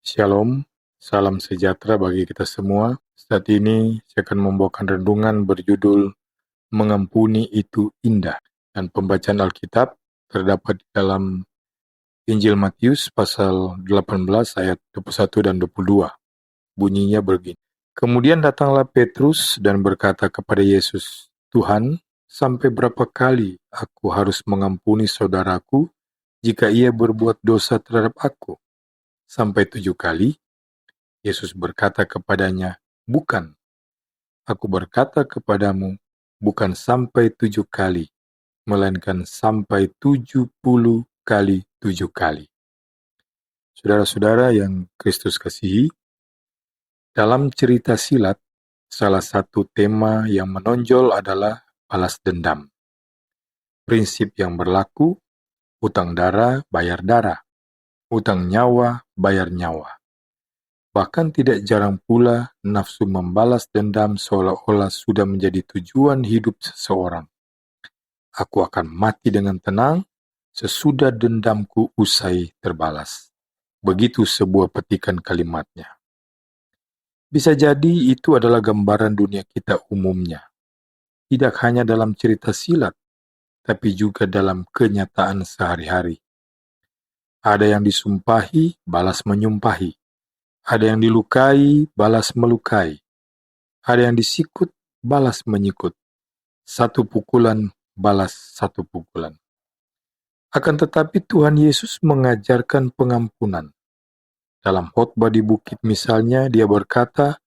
Shalom, salam sejahtera bagi kita semua. Saat ini saya akan membawakan renungan berjudul Mengampuni itu Indah. Dan pembacaan Alkitab terdapat di dalam Injil Matius pasal 18 ayat 21 dan 22. Bunyinya begini. Kemudian datanglah Petrus dan berkata kepada Yesus, Tuhan, sampai berapa kali aku harus mengampuni saudaraku jika ia berbuat dosa terhadap aku? Sampai 7 kali? Yesus berkata kepadanya, Bukan, aku berkata kepadamu, bukan sampai 7 kali, melainkan sampai 70 kali 7 kali. Saudara-saudara yang Kristus kasihi, dalam cerita silat, salah satu tema yang menonjol adalah balas dendam. Prinsip yang berlaku, utang darah bayar darah, utang nyawa bayar nyawa. Bahkan tidak jarang pula nafsu membalas dendam seolah-olah sudah menjadi tujuan hidup seseorang. Aku akan mati dengan tenang sesudah dendamku usai terbalas. Begitu sebuah petikan kalimatnya. Bisa jadi itu adalah gambaran dunia kita umumnya. Tidak hanya dalam cerita silat, tapi juga dalam kenyataan sehari-hari. Ada yang disumpahi, balas menyumpahi. Ada yang dilukai, balas melukai. Ada yang disikut, balas menyikut. Satu pukulan, balas satu pukulan. Akan tetapi Tuhan Yesus mengajarkan pengampunan. Dalam khotbah di bukit misalnya, dia berkata,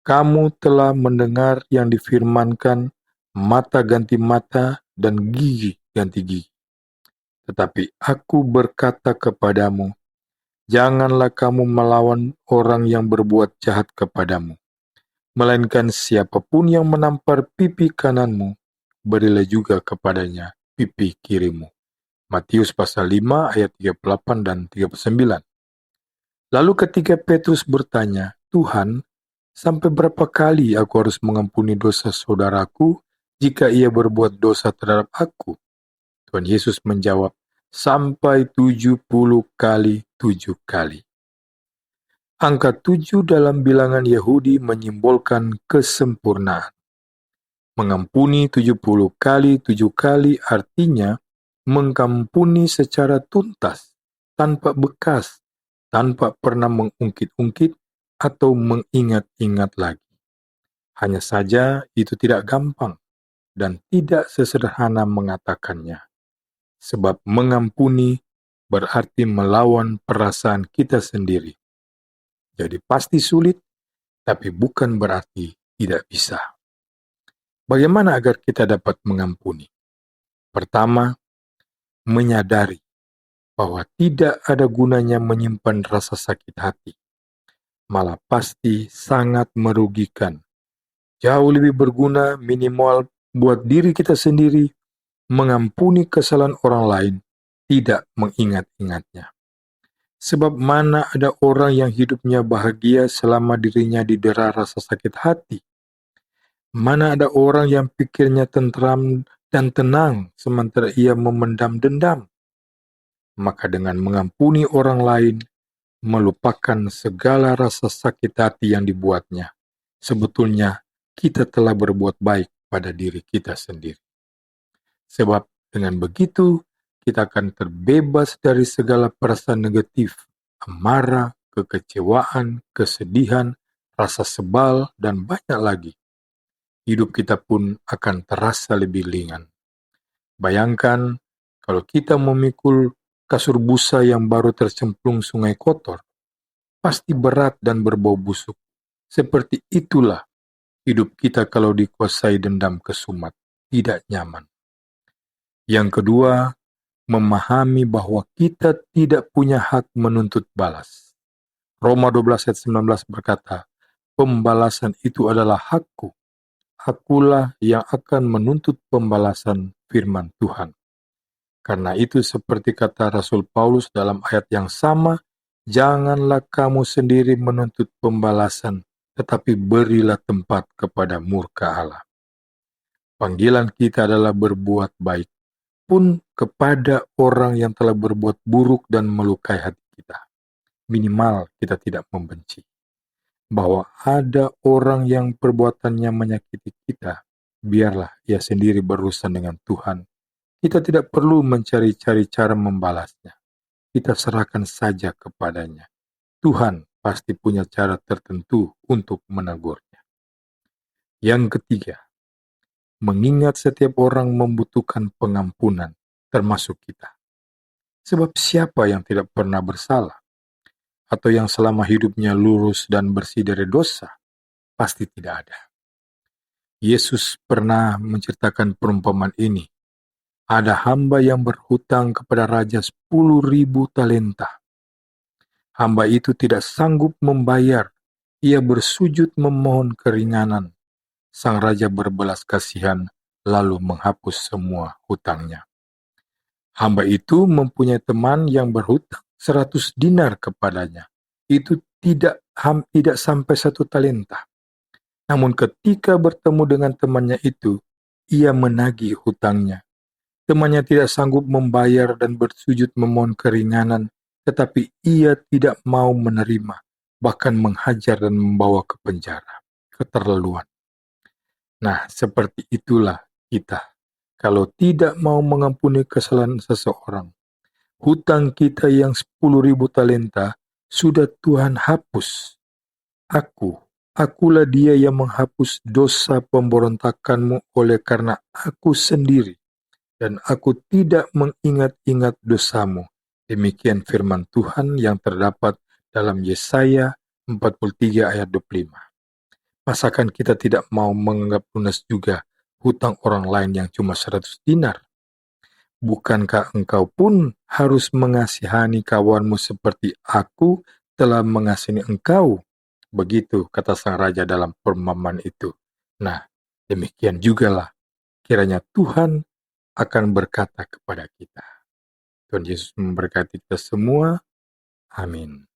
Kamu telah mendengar yang difirmankan, mata ganti mata dan gigi ganti gigi. Tetapi aku berkata kepadamu, janganlah kamu melawan orang yang berbuat jahat kepadamu. Melainkan siapapun yang menampar pipi kananmu, berilah juga kepadanya pipi kirimu. Matius pasal 5 ayat 38 dan 39. Lalu ketika Petrus bertanya, Tuhan, sampai berapa kali aku harus mengampuni dosa saudaraku jika ia berbuat dosa terhadap aku? Tuhan Yesus menjawab, sampai 70 kali 7 kali. Angka 7 dalam bilangan Yahudi menyimbolkan kesempurnaan. Mengampuni 70 kali 7 kali artinya mengampuni secara tuntas, tanpa bekas, tanpa pernah mengungkit-ungkit atau mengingat-ingat lagi. Hanya saja itu tidak gampang dan tidak sesederhana mengatakannya. Sebab mengampuni berarti melawan perasaan kita sendiri. Jadi pasti sulit, tapi bukan berarti tidak bisa. Bagaimana agar kita dapat mengampuni? Pertama, menyadari bahwa tidak ada gunanya menyimpan rasa sakit hati. Malah pasti sangat merugikan. Jauh lebih berguna minimal buat diri kita sendiri mengampuni kesalahan orang lain, tidak mengingat-ingatnya. Sebab mana ada orang yang hidupnya bahagia selama dirinya didera rasa sakit hati? Mana ada orang yang pikirnya tentram dan tenang sementara ia memendam dendam? Maka dengan mengampuni orang lain, melupakan segala rasa sakit hati yang dibuatnya, sebetulnya kita telah berbuat baik pada diri kita sendiri. Sebab dengan begitu, kita akan terbebas dari segala perasaan negatif, amarah, kekecewaan, kesedihan, rasa sebal, dan banyak lagi. Hidup kita pun akan terasa lebih ringan. Bayangkan kalau kita memikul kasur busa yang baru tercemplung sungai kotor, pasti berat dan berbau busuk. Seperti itulah hidup kita kalau dikuasai dendam kesumat, tidak nyaman. Yang kedua, memahami bahwa kita tidak punya hak menuntut balas. Roma 12 ayat 19 berkata, pembalasan itu adalah hakku. Akulah yang akan menuntut pembalasan, firman Tuhan. Karena itu seperti kata Rasul Paulus dalam ayat yang sama, janganlah kamu sendiri menuntut pembalasan, tetapi berilah tempat kepada murka Allah. Panggilan kita adalah berbuat baik, pun kepada orang yang telah berbuat buruk dan melukai hati kita. minimal kita tidak membenci. Bahwa ada orang yang perbuatannya menyakiti kita, biarlah ia sendiri berurusan dengan Tuhan. Kita tidak perlu mencari-cari cara membalasnya. Kita serahkan saja kepadanya. Tuhan pasti punya cara tertentu untuk menegurnya. Yang ketiga, mengingat setiap orang membutuhkan pengampunan, termasuk kita. Sebab siapa yang tidak pernah bersalah, atau yang selama hidupnya lurus dan bersih dari dosa, pasti tidak ada. Yesus pernah menceritakan perumpamaan ini. Ada hamba yang berhutang kepada raja 10.000 talenta. Hamba itu tidak sanggup membayar. Ia bersujud memohon keringanan. Sang raja berbelas kasihan lalu menghapus semua hutangnya. Hamba itu mempunyai teman yang berhutang 100 dinar kepadanya. Itu tidak sampai 1 talenta. Namun ketika bertemu dengan temannya itu, ia menagih hutangnya. Temannya tidak sanggup membayar dan bersujud memohon keringanan, tetapi ia tidak mau menerima, bahkan menghajar dan membawa ke penjara. Keterlaluan. Nah, seperti itulah kita. Kalau tidak mau mengampuni kesalahan seseorang, hutang kita yang 10.000 talenta sudah Tuhan hapus. Akulah dia yang menghapus dosa pemberontakanmu oleh karena aku sendiri, dan aku tidak mengingat-ingat dosamu. Demikian firman Tuhan yang terdapat dalam Yesaya 43 ayat 25. Masakan kita tidak mau menganggap lunas juga hutang orang lain yang cuma 100 dinar? Bukankah engkau pun harus mengasihani kawanmu seperti aku telah mengasihi engkau? Begitu kata sang raja dalam perumpamaan itu. Nah, demikian jugalah kiranya Tuhan akan berkata kepada kita. Tuhan Yesus memberkati kita semua. Amin.